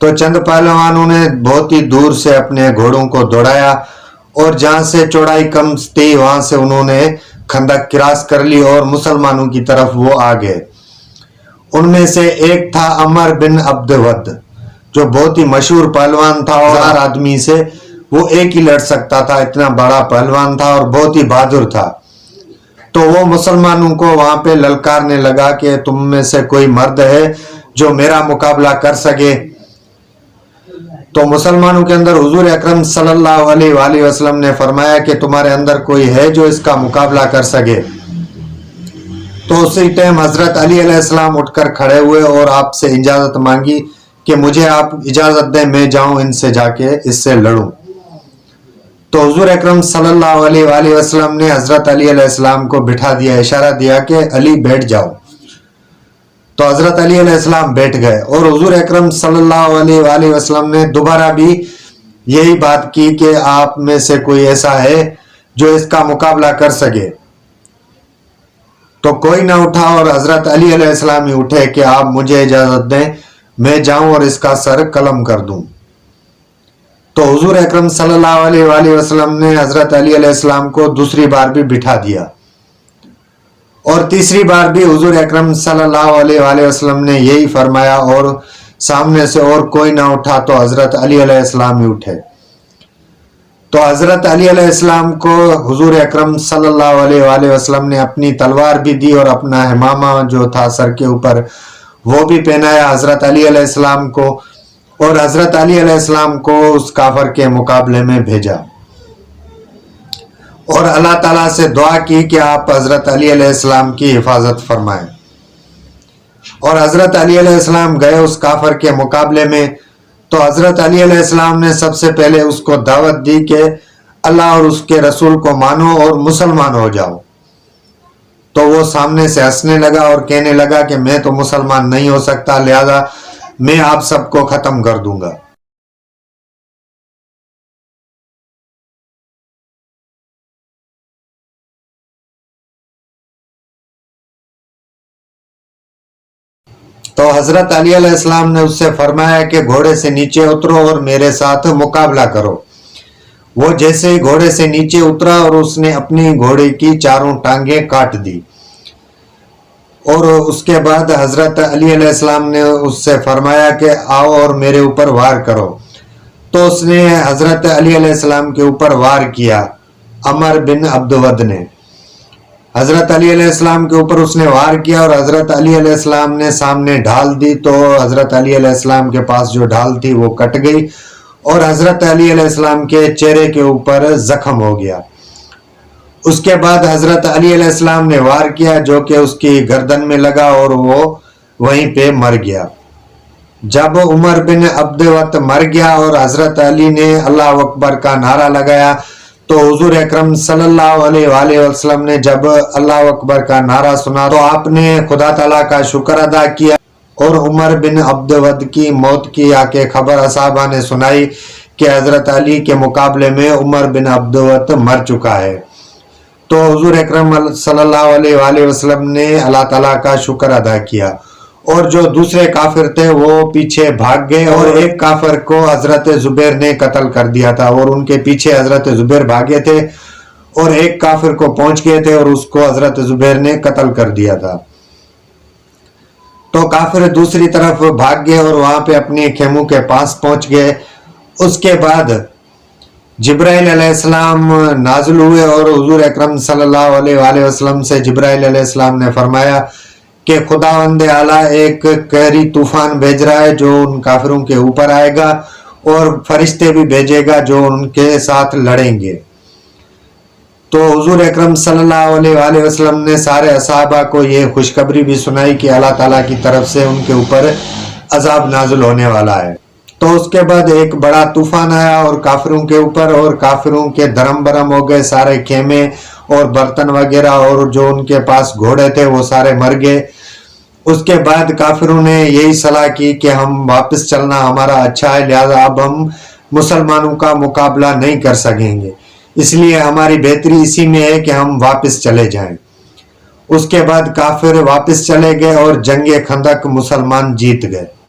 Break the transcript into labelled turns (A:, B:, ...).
A: تو چند پہلوانوں نے بہت ہی دور سے اپنے گھوڑوں کو دوڑایا اور جہاں سے چوڑائی کم تھی وہاں سے انہوں نے خندق کراس کر لی اور مسلمانوں کی طرف وہ آ گئے۔ ان میں سے ایک تھا عمر بن عبد ود، جو بہت ہی مشہور پہلوان تھا اور 1000 آدمی سے وہ ایک ہی لڑ سکتا تھا، اتنا بڑا پہلوان تھا اور بہت ہی بہادر تھا۔ تو وہ مسلمانوں کو وہاں پہ للکارنے لگا کہ تم میں سے کوئی مرد ہے جو میرا مقابلہ کر سکے۔ تو مسلمانوں کے اندر حضور اکرم صلی اللہ علیہ وآلہ وسلم نے فرمایا کہ تمہارے اندر کوئی ہے جو اس کا مقابلہ کر سکے۔ تو اسی ٹائم حضرت علی علیہ السلام اٹھ کر کھڑے ہوئے اور آپ سے اجازت مانگی کہ مجھے آپ اجازت دیں میں جاؤں ان سے جا کے اس سے لڑوں۔ تو حضور اکرم صلی اللہ علیہ وآلہ وسلم نے حضرت علی علیہ السلام کو بٹھا دیا، اشارہ دیا کہ علی بیٹھ جاؤ۔ تو حضرت علی علیہ السلام بیٹھ گئے اور حضور اکرم صلی اللہ علیہ وآلہ وسلم نے دوبارہ بھی یہی بات کی کہ آپ میں سے کوئی ایسا ہے جو اس کا مقابلہ کر سکے۔ تو کوئی نہ اٹھا اور حضرت علی علیہ السلام ہی اٹھے کہ آپ مجھے اجازت دیں میں جاؤں اور اس کا سر قلم کر دوں۔ تو حضور اکرم صلی اللہ علیہ وآلہ وسلم نے حضرت علی علیہ السلام کو دوسری بار بھی بٹھا دیا اور تیسری بار بھی حضور اکرم صلی اللہ علیہ وآلہ وسلم نے یہی فرمایا اور سامنے سے اور کوئی نہ اٹھا تو حضرت علی علیہ السلام ہی اٹھے۔ تو حضرت علی علیہ السلام کو حضور اکرم صلی اللہ علیہ وآلہ وسلم نے اپنی تلوار بھی دی اور اپنا امامہ جو تھا سر کے اوپر وہ بھی پہنایا حضرت علی علیہ السلام کو، اور حضرت علی علیہ السلام کو اس کافر کے مقابلے میں بھیجا اور اللہ تعالیٰ سے دعا کی کہ آپ حضرت علی علیہ السلام کی حفاظت فرمائیں۔ اور حضرت علی علیہ السلام گئے اس کافر کے مقابلے میں۔ تو حضرت علی علیہ السلام نے سب سے پہلے اس کو دعوت دی کہ اللہ اور اس کے رسول کو مانو اور مسلمان ہو جاؤ۔ تو وہ سامنے سے ہنسنے لگا اور کہنے لگا کہ میں تو مسلمان نہیں ہو سکتا، لہذا میں آپ سب کو ختم کر دوں گا۔ تو حضرت علی علیہ السلام نے اس سے فرمایا کہ گھوڑے سے نیچے اترو اور میرے ساتھ مقابلہ کرو۔ وہ جیسے ہی گھوڑے سے نیچے اترا اور اس نے اپنی گھوڑے کی چاروں ٹانگیں کاٹ دی، اور اس کے بعد حضرت علی علیہ السلام نے اس سے فرمایا کہ آؤ اور میرے اوپر وار کرو۔ تو اس نے حضرت علی علیہ السلام کے اوپر وار کیا، عمر بن عبد ود نے حضرت علی علیہ السلام کے اوپر اس نے وار کیا اور حضرت علی علیہ السلام نے سامنے ڈھال دی، تو حضرت علی علیہ السلام کے پاس جو ڈھال تھی وہ کٹ گئی اور حضرت علی علیہ السلام کے چہرے کے اوپر زخم ہو گیا۔ اس کے بعد حضرت علی علیہ السلام نے وار کیا جو کہ اس کی گردن میں لگا اور وہ وہیں پہ مر گیا۔ جب عمر بن عبد ود مر گیا اور حضرت علی نے اللہ اکبر کا نعرہ لگایا تو حضور اکرم صلی اللہ علیہ وآلہ وسلم نے جب اللہ اکبر کا نعرہ سنا تو آپ نے خدا تعالیٰ کا شکر ادا کیا اور عمر بن عبد ود کی موت کی آ کے خبر اصحابہ نے سنائی کہ حضرت علی کے مقابلے میں عمر بن عبد ود مر چکا ہے۔ تو حضور اکرم صلی اللہ علیہ وآلہ وسلم نے اللہ تعالیٰ کا شکر ادا کیا اور جو دوسرے کافر تھے وہ پیچھے بھاگ گئے اور ایک کافر کو حضرت زبیر نے قتل کر دیا تھا اور ان کے پیچھے حضرت زبیر بھاگے تھے اور ایک کافر کو پہنچ گئے تھے اور اس کو حضرت زبیر نے قتل کر دیا تھا۔ تو کافر دوسری طرف بھاگ گئے اور وہاں پہ اپنے خیموں کے پاس پہنچ گئے۔ اس کے بعد جبرائیل علیہ السلام نازل ہوئے اور حضور اکرم صلی اللہ علیہ وآلہ وسلم سے جبرائیل علیہ السلام نے فرمایا کہ خداوند اعلیٰ ایک قہری طوفان بھیج رہا ہے جو ان کافروں کے اوپر آئے گا اور فرشتے بھی بھیجے گا جو ان کے ساتھ لڑیں گے۔ تو حضور اکرم صلی اللہ علیہ وآلہ وسلم نے سارے اصحابہ کو یہ خوشخبری بھی سنائی کہ اللہ تعالیٰ کی طرف سے ان کے اوپر عذاب نازل ہونے والا ہے۔ تو اس کے بعد ایک بڑا طوفان آیا اور کافروں کے اوپر، اور کافروں کے دھرم برم ہو گئے، سارے خیمے اور برتن وغیرہ اور جو ان کے پاس گھوڑے تھے وہ سارے مر گئے۔ اس کے بعد کافروں نے یہی صلاح کی کہ ہم واپس چلنا ہمارا اچھا ہے، لہذا اب ہم مسلمانوں کا مقابلہ نہیں کر سکیں گے، اس لیے ہماری بہتری اسی میں ہے کہ ہم واپس چلے جائیں۔ اس کے بعد کافر واپس چلے گئے اور جنگ خندق مسلمان جیت گئے۔